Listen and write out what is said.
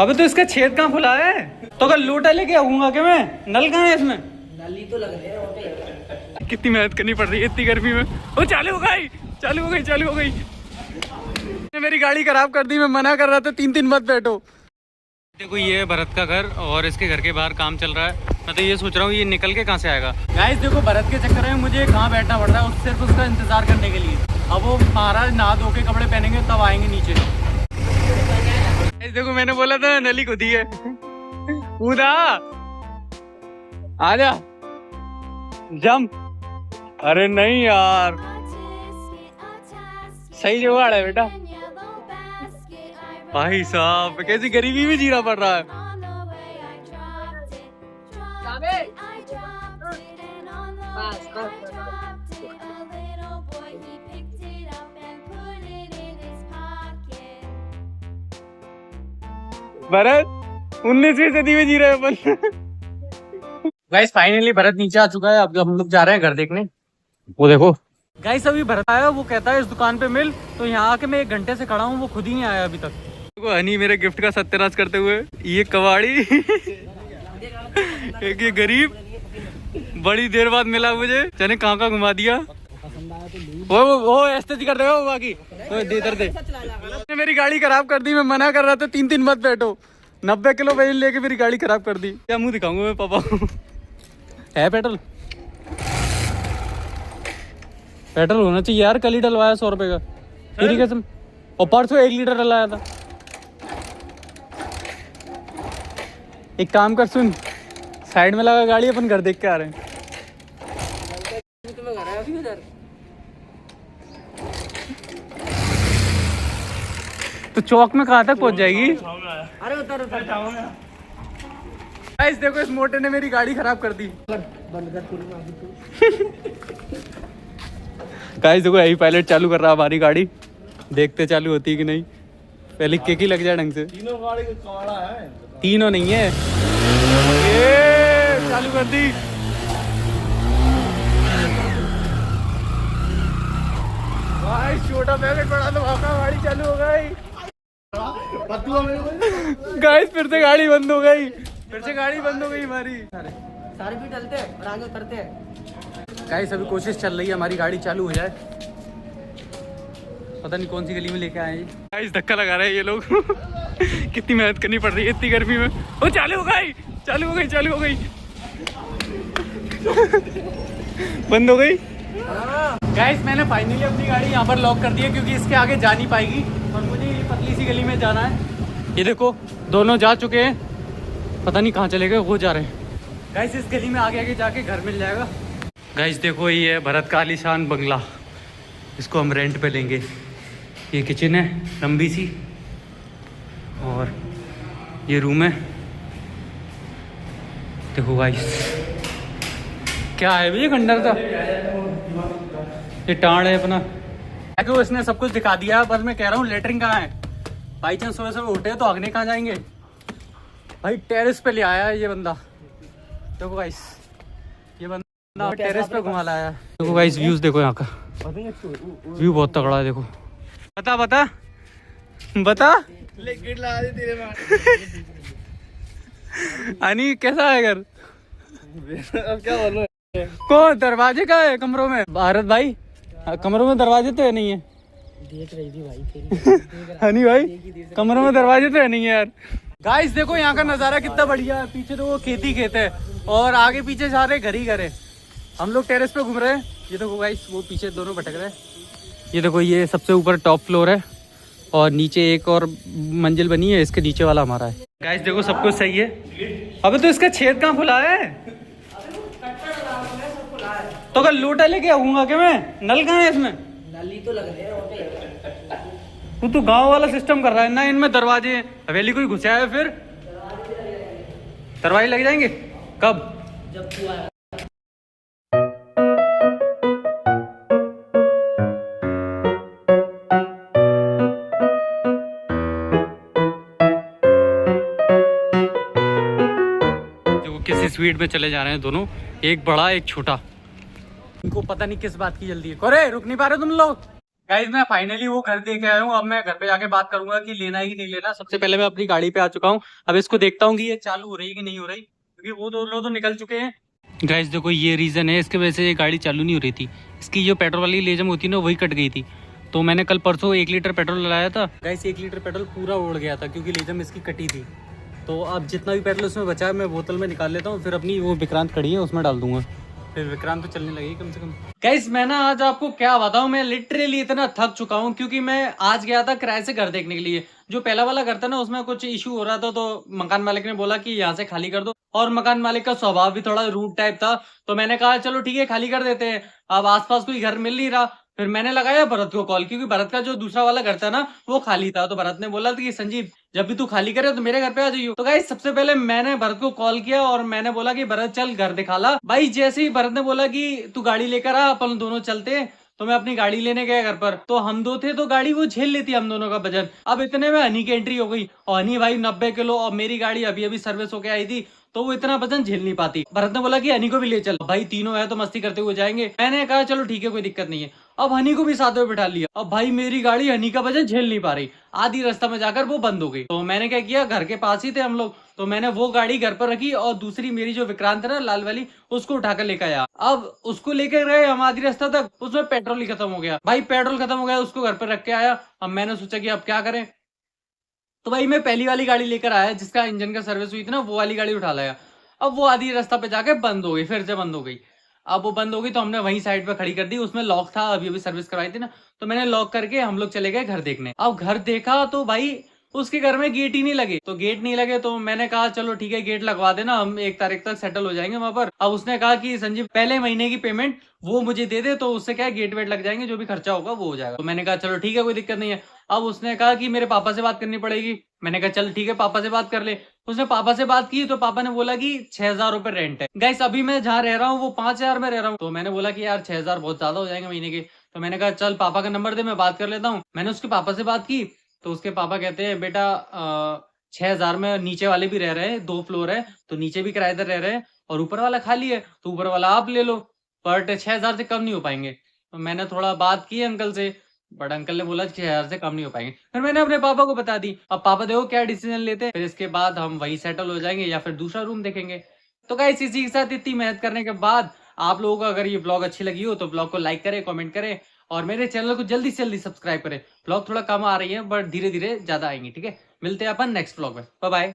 अबे तो इसका छेद कहाँ खुला है? तो कल लोटा लेके आऊंगा क्या मैं? नल कहाँ है इसमें? नल ही तो लग रहे हैं। कितनी मेहनत करनी पड़ रही है इतनी गर्मी में। वो चालू हो गई, चालू हो गई, चालू हो गई। मेरी गाड़ी खराब कर दी। मैं मना कर रहा था 3 मत बैठो। देखो ये है भरत का घर और इसके घर के बाहर काम चल रहा है। मैं तो ये सोच रहा हूँ ये निकल के कहाँ से आएगा। गाइस देखो भरत के चक्कर में मुझे कहाँ बैठना पड़ रहा है सिर्फ उसका इंतजार करने के लिए। अब वो महाराज नहा धो के कपड़े पहनेंगे तब आएंगे नीचे। देखो मैंने बोला था नली खुदी है। कूदा आजा जंप। अरे नहीं यार सही जुगाड़ है बेटा। भाई साहब कैसी गरीबी में जीना पड़ रहा है। भरत 19वीं सदी में जी रहे अपन। गाइस फाइनली भरत नीचे आ चुका है। अब हम लोग जा रहे हैं घर देखने। वो देखो गाइस अभी भरत आया। वो कहता है इस दुकान पे मिल। तो यहाँ आके मैं 1 घंटे से खड़ा हूँ। वो खुद ही नहीं आया अभी तक। देखो हनी मेरे गिफ्ट का सत्यानाश करते हुए। ये कबाड़ी एक ये गरीब बड़ी देर बाद मिला मुझे। चने कहाँ कहाँ घुमा दिया। वो ऐसे कर देगा वो बाकी दे इधर दे। मेरी गाड़ी खराब कर दी। मैं मना कर रहा था 3 मत बैठो। 90 किलो वजन लेके मेरी गाड़ी खराब कर दी। क्या मुंह दिखाऊंगा मैं पापा है पेट्रोल? पेट्रोल होना चाहिए यार। कल ही डलवाया 100 रुपए का। तेरी कसम। और परसों 1 लीटर डलाया था। एक काम कर सुन साइड में लगा गाड़ी अपन घर देख के आ रहे हैं। तो चौक में कहाँ तक पहुंच जाएगी? अरे उतर गाइस देखो इस मोटे ने मेरी गाड़ी खराब कर दी। गाइस देखो यही पायलट चालू कर रहा है हमारी गाड़ी। देखते चालू होती है कि नहीं। पहले किक ही लग जाए ढंग से। तीनों गाड़ी का कबाड़ा है। तीनों नहीं है। ये चालू कर दी। भाई छोटा पैकेट बड़ा तो भागा गाड़ी चालू हो गई। गाइस फिर से गाड़ी बंद हो गई। फिर से गाड़ी बंद हो गई हमारी। सारे भी डलते हैं और आगे उतरते हैं। गाइस अभी कोशिश चल रही है हमारी गाड़ी चालू हो जाए। पता नहीं कौन सी गली में लेके आए हैं। गाइस धक्का लगा रहे हैं ये लोग। कितनी मेहनत करनी पड़ रही है इतनी गर्मी में। वो चालू हो गई, चालू हो गई, चालू हो गई। बंद हो गई। गाइस मैंने फाइनली अपनी गाड़ी यहाँ पर लॉक कर दी है क्योंकि इसके आगे जा नहीं पाएगी और मुझे ये पतली सी गली में जाना है। ये देखो दोनों जा चुके हैं। पता नहीं कहाँ चले गए। वो जा रहे हैं। गाइस इस गली में आगे आगे जाके घर मिल जाएगा। गाइस देखो ये है भरत का आलीशान बंगला। इसको हम रेंट पे लेंगे। ये किचन है लंबी सी और ये रूम है। देखो गाइस क्या है भैया खंडर का। ये टाड़ है अपना। क्यों इसने सब कुछ दिखा दिया। बस मैं कह रहा हूँ लेटरिन कहाँ है। बाई चांस सुबह सुबह उठे तो अगने कहाँ जाएंगे। भाई टेरेस पे ले आया है ये बंदा। देखो गाइस ये बंदा टेरेस पे घुमा लाया है। देखो गाइस व्यूज देखो यहाँ का। व्यू बहुत तगड़ा है। देखो बता बता बता अनी कैसा है घर? अब क्या बोलो। कौन दरवाजे का है कमरों में? भारत भाई कमरों में दरवाजे तो है नहीं है। देख रही थी भाई हनी भाई कमरों में दरवाजे तो है नहीं है यार। गाइस देखो यहाँ का नज़ारा कितना बढ़िया है। पीछे तो वो खेती खेत है और आगे पीछे सारे घर ही घर है। हम लोग टेरेस पे घूम रहे हैं। ये देखो गाइस वो पीछे दोनों भटक रहे हैं। ये देखो ये सबसे ऊपर टॉप फ्लोर है और नीचे एक और मंजिल बनी है। इसके नीचे वाला हमारा है। गाइस देखो सब कुछ सही है। अबे तो इसका छेद कहाँ खुला है? तो कल लोटा लेके आऊंगा क्या मैं? नल कहाँ है इसमें? नल ही तो लग रहे हैं। तू गांव वाला सिस्टम कर रहा है ना। इनमें दरवाजे हैं। हवेली कोई घुसा है फिर दरवाजे लग जाएंगे कब? जब तू आया। किसी स्पीड में चले जा रहे हैं दोनों। एक बड़ा एक छोटा। इनको पता नहीं किस बात की जल्दी है। अरे रुक नहीं पा रहे तुम लोग। गाइस मैं फाइनली वो घर देख आया हूँ। अब मैं घर पे जाके बात करूंगा कि लेना है कि नहीं लेना। सबसे पहले मैं अपनी गाड़ी पे आ चुका हूँ। अब इसको देखता हूँ कि ये चालू हो रही है कि नहीं हो रही, क्योंकि वो दो लोग तो निकल चुके हैं। गाइस देखो ये रीज़न है इसके वजह से ये गाड़ी चालू नहीं हो रही थी। इसकी जो पेट्रोल वाली लेजम होती है ना वही कट गई थी। तो मैंने कल परसों 1 लीटर पेट्रोल डलाया था। गाइस 1 लीटर पेट्रोल पूरा उड़ गया था क्योंकि लेजम इसकी कटी थी। तो अब जितना भी पेट्रोल उसमें बचा है मैं बोतल में निकाल लेता हूँ, फिर अपनी वो विक्रांत खड़ी है उसमें डाल दूंगा, फिर विक्रांत तो चलने लगेगी कम से कम। गाइस मैं ना आज आपको क्या बताऊं, मैं लिटरली इतना थक चुका हूं क्योंकि मैं आज गया था किराए से घर देखने के लिए। जो पहला वाला घर था ना उसमें कुछ इशू हो रहा था, तो मकान मालिक ने बोला कि यहाँ से खाली कर दो। और मकान मालिक का स्वभाव भी थोड़ा रूड टाइप था, तो मैंने कहा चलो ठीक है खाली कर देते हैं। अब आसपास कोई घर मिल नहीं रहा, फिर मैंने लगाया भरत को कॉल, क्योंकि भरत का जो दूसरा वाला घर था ना वो खाली था। तो भरत ने बोला था कि संजीव जब भी तू खाली करे तो मेरे घर पे आ जाइयो। तो गाइस सबसे पहले मैंने भरत को कॉल किया और मैंने बोला कि भरत चल घर दिखा ला। भाई जैसे ही भरत ने बोला कि तू गाड़ी लेकर आ अपन दोनों चलते हैं, तो मैं अपनी गाड़ी लेने गया घर पर। तो हम दो थे तो गाड़ी वो झेल लेती हम दोनों का वजन। अब इतने में हनी की एंट्री हो गई और हनी भाई 90 किलो और मेरी गाड़ी अभी अभी सर्विस होके आई थी, तो वो इतना वजन झेल नहीं पाती। भरत ने बोला कि हनी को भी ले चल, भाई तीनों है तो मस्ती करते हुए जाएंगे। मैंने कहा चलो ठीक है कोई दिक्कत नहीं है। अब हनी को भी साथ में बिठा लिया। अब भाई मेरी गाड़ी हनी का वजन झेल नहीं पा रही, आधी रास्ता में जाकर वो बंद हो गई। तो मैंने क्या किया, घर के पास ही थे हम लोग, तो मैंने वो गाड़ी घर पर रखी और दूसरी मेरी जो विक्रांत है ना लाल वाली, उसको उठाकर लेकर आया। अब उसको लेकर गए हम आधी रास्ता तक, उसमें पेट्रोल ही खत्म हो गया। भाई पेट्रोल खत्म हो गया, उसको घर पर रख के आया। अब मैंने सोचा कि अब क्या करें, तो भाई मैं पहली वाली गाड़ी लेकर आया जिसका इंजन का सर्विस हुई थी ना, वो वाली गाड़ी उठा लाया। अब वो आधी रास्ता पे जाके बंद हो गई, फिर से बंद हो गई। अब वो बंद हो गई तो हमने वहीं साइड पे खड़ी कर दी, उसमें लॉक था, अभी अभी सर्विस करवाई थी ना, तो मैंने लॉक करके हम लोग चले गए घर देखने। अब घर देखा तो भाई उसके घर में गेट ही नहीं लगे। तो गेट नहीं लगे तो मैंने कहा चलो ठीक है गेट लगवा देना, हम 1 तारीख तक सेटल हो जाएंगे वहां पर। अब उसने कहा कि संजीव पहले महीने की पेमेंट वो मुझे दे दे, तो उससे क्या है गेट वेट लग जाएंगे, जो भी खर्चा होगा वो हो जाएगा। तो मैंने कहा चलो ठीक है कोई दिक्कत नहीं है। अब उसने कहा कि मेरे पापा से बात करनी पड़ेगी। मैंने कहा चल ठीक है पापा से बात कर ले। उसने पापा से बात की तो पापा ने बोला कि 6,000 रुपए रेंट है। गाइस अभी मैं जहाँ रह रहा हूँ वो 5,000 में रह रहा हूँ। तो मैंने बोला कि यार 6,000 बहुत ज्यादा हो जाएंगे महीने के। तो मैंने कहा चल पापा का नंबर दे मैं बात कर लेता हूँ। मैंने उसके पापा से बात की तो उसके पापा कहते हैं बेटा 6,000 में नीचे वाले भी रह रहे हैं, 2 फ्लोर है तो नीचे भी किराएदार रह रहे हैं और ऊपर वाला खाली है, तो ऊपर वाला आप ले लो, बट 6,000 से कम नहीं हो पाएंगे। तो मैंने थोड़ा बात की अंकल से, बट अंकल ने बोला 6,000 से कम नहीं हो पाएंगे। फिर मैंने अपने पापा को बता दी। अब पापा देखो क्या डिसीजन लेते हैं, फिर इसके बाद हम वही सेटल हो जाएंगे या फिर दूसरा रूम देखेंगे। तो गाइस इसी के साथ इतनी मेहनत करने के बाद आप लोगों को अगर ये ब्लॉग अच्छी लगी हो तो ब्लॉग को लाइक करें, कमेंट करें और मेरे चैनल को जल्दी से जल्दी सब्सक्राइब करें। ब्लॉग थोड़ा कम आ रही है बट धीरे धीरे ज्यादा आएंगी, ठीक है। मिलते हैं अपन नेक्स्ट ब्लॉग में, बाय बाय।